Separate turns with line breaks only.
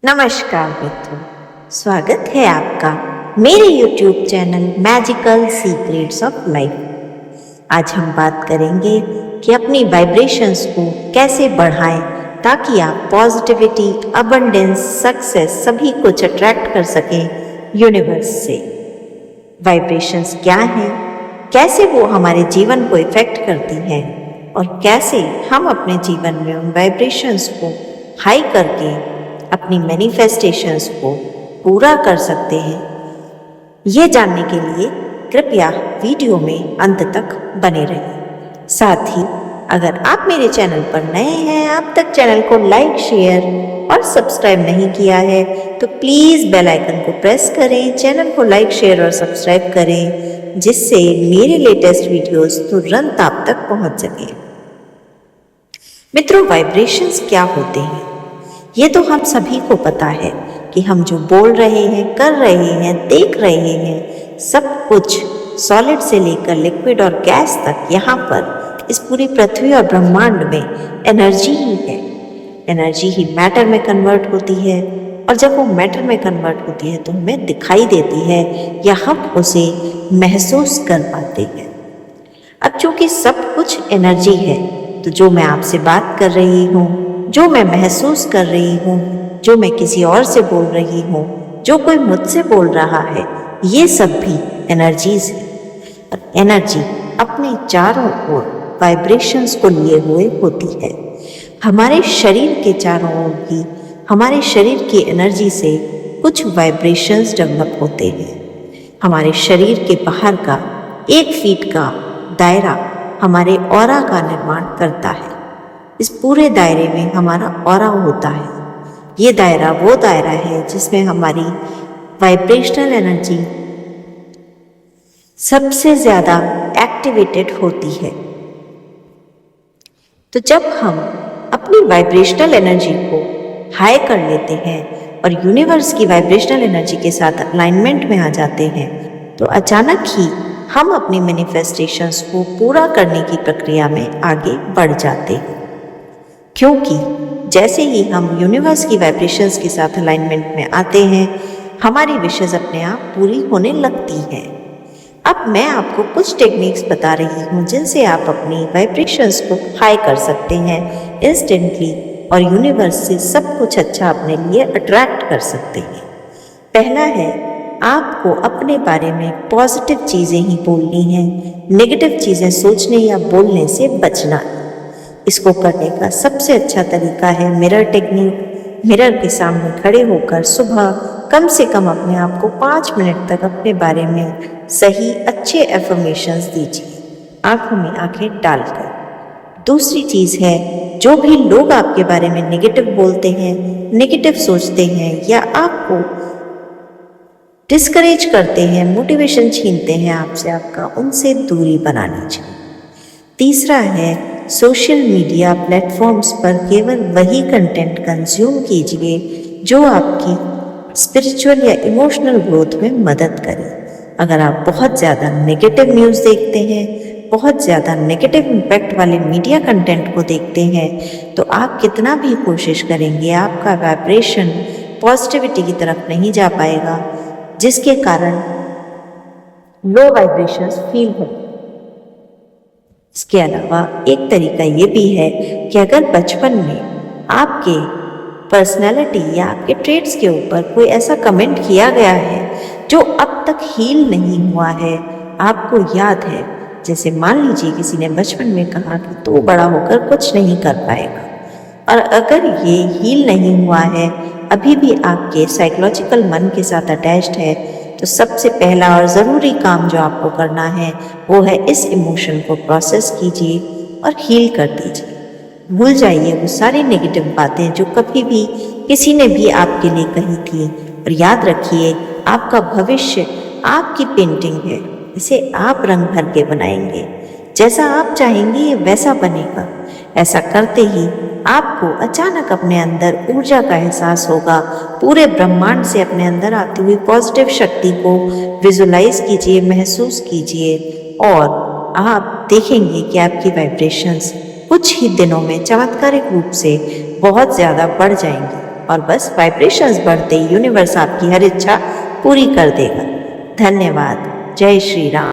नमस्कार मित्रों, स्वागत है आपका मेरे YouTube channel magical secrets of life. आज हम बात करेंगे कि अपनी वाइब्रेशंस को कैसे बढ़ाएं ताकि आप पॉजिटिविटी, अबंडेंस, सक्सेस सभी कुछ अट्रैक्ट कर सकें यूनिवर्स से। वाइब्रेशंस क्या हैं, कैसे वो हमारे जीवन को इफेक्ट करती हैं और कैसे हम अपने जीवन में उन वाइब्रेशंस को हाई करके अपनी मैनिफेस्टेशंस को पूरा कर सकते हैं, ये जानने के लिए कृपया वीडियो में अंत तक बने रहें। साथ ही अगर आप मेरे चैनल पर नए हैं, आप तक चैनल को लाइक, शेयर और सब्सक्राइब नहीं किया है तो प्लीज़ बेल आइकन को प्रेस करें, चैनल को लाइक, शेयर और सब्सक्राइब करें, जिससे मेरे लेटेस्ट वीडियोस तुरंत आप तक पहुंच सकें। मित्रों, वाइब्रेशंस क्या होते हैं ये तो हम सभी को पता है कि हम जो बोल रहे हैं, कर रहे हैं, देख रहे हैं, सब कुछ सॉलिड से लेकर लिक्विड और गैस तक यहाँ पर इस पूरी पृथ्वी और ब्रह्मांड में एनर्जी ही है। एनर्जी ही मैटर में कन्वर्ट होती है और जब वो मैटर में कन्वर्ट होती है तो हमें दिखाई देती है या हम उसे महसूस कर पाते हैं। अब चूंकि सब कुछ एनर्जी है तो जो मैं आपसे बात कर रही हूँ, जो मैं महसूस कर रही हूँ, जो मैं किसी और से बोल रही हूँ, जो कोई मुझसे बोल रहा है, ये सब भी एनर्जीज है। और एनर्जी अपने चारों ओर वाइब्रेशंस को लिए हुए होती है। हमारे शरीर के चारों ओर भी हमारे शरीर की एनर्जी से कुछ वाइब्रेशंस डेवलप होते हैं। हमारे शरीर के बाहर का 1 फीट का दायरा हमारे ऑरा का निर्माण करता है। इस पूरे दायरे में हमारा ऑरा होता है। ये दायरा वो दायरा है जिसमें हमारी वाइब्रेशनल एनर्जी सबसे ज़्यादा एक्टिवेटेड होती है। तो जब हम अपनी वाइब्रेशनल एनर्जी को हाई कर लेते हैं और यूनिवर्स की वाइब्रेशनल एनर्जी के साथ अलाइनमेंट में आ जाते हैं तो अचानक ही हम अपनी मैनिफेस्टेशंस को पूरा करने की प्रक्रिया में आगे बढ़ जाते हैं। क्योंकि जैसे ही हम यूनिवर्स की वाइब्रेशंस के साथ अलाइनमेंट में आते हैं, हमारी विशेष अपने आप पूरी होने लगती हैं। अब मैं आपको कुछ टेक्निक्स बता रही हूँ जिनसे आप अपनी वाइब्रेशंस को हाई कर सकते हैं इंस्टेंटली और यूनिवर्स से सब कुछ अच्छा अपने लिए अट्रैक्ट कर सकते हैं। पहला है, आपको अपने बारे में पॉजिटिव चीज़ें ही बोलनी हैं, नेगेटिव चीज़ें सोचने या बोलने से बचना। इसको करने का सबसे अच्छा तरीका है मिरर टेक्निक। मिरर के सामने खड़े होकर सुबह कम से कम अपने आप को 5 मिनट तक अपने बारे में सही अच्छे एफर्मेशंस दीजिए, आंखों में आंखें डालकर। दूसरी चीज़ है, जो भी लोग आपके बारे में नेगेटिव बोलते हैं, नेगेटिव सोचते हैं या आपको डिस्करेज करते हैं, मोटिवेशन छीनते हैं आपसे, आपका उनसे दूरी बनानी चाहिए। तीसरा है, सोशल मीडिया प्लेटफॉर्म्स पर केवल वही कंटेंट कंज्यूम कीजिए जो आपकी स्पिरिचुअल या इमोशनल ग्रोथ में मदद करे। अगर आप बहुत ज़्यादा नेगेटिव न्यूज़ देखते हैं, बहुत ज़्यादा नेगेटिव इम्पैक्ट वाले मीडिया कंटेंट को देखते हैं तो आप कितना भी कोशिश करेंगे, आपका वाइब्रेशन पॉजिटिविटी की तरफ नहीं जा पाएगा, जिसके कारण लो वाइब्रेशंस फील होते। इसके अलावा एक तरीका ये भी है कि अगर बचपन में आपके पर्सनैलिटी या आपके ट्रेट्स के ऊपर कोई ऐसा कमेंट किया गया है जो अब तक हील नहीं हुआ है, आपको याद है, जैसे मान लीजिए किसी ने बचपन में कहा कि तू बड़ा होकर कुछ नहीं कर पाएगा, और अगर ये हील नहीं हुआ है, अभी भी आपके साइकोलॉजिकल मन के साथ अटैच्ड है, तो सबसे पहला और ज़रूरी काम जो आपको करना है वो है इस इमोशन को प्रोसेस कीजिए और हील कर दीजिए। भूल जाइए वो सारी नेगेटिव बातें जो कभी भी किसी ने भी आपके लिए कही थी, और याद रखिए आपका भविष्य आपकी पेंटिंग है, इसे आप रंग भर के बनाएंगे। जैसा आप चाहेंगे वैसा बनेगा। ऐसा करते ही आपको अचानक अपने अंदर ऊर्जा का एहसास होगा। पूरे ब्रह्मांड से अपने अंदर आती हुई पॉजिटिव शक्ति को विजुलाइज कीजिए, महसूस कीजिए और आप देखेंगे कि आपकी वाइब्रेशंस कुछ ही दिनों में चमत्कारिक रूप से बहुत ज़्यादा बढ़ जाएंगी और बस वाइब्रेशंस बढ़ते यूनिवर्स आपकी हर इच्छा पूरी कर देगा। धन्यवाद। जय श्री राम।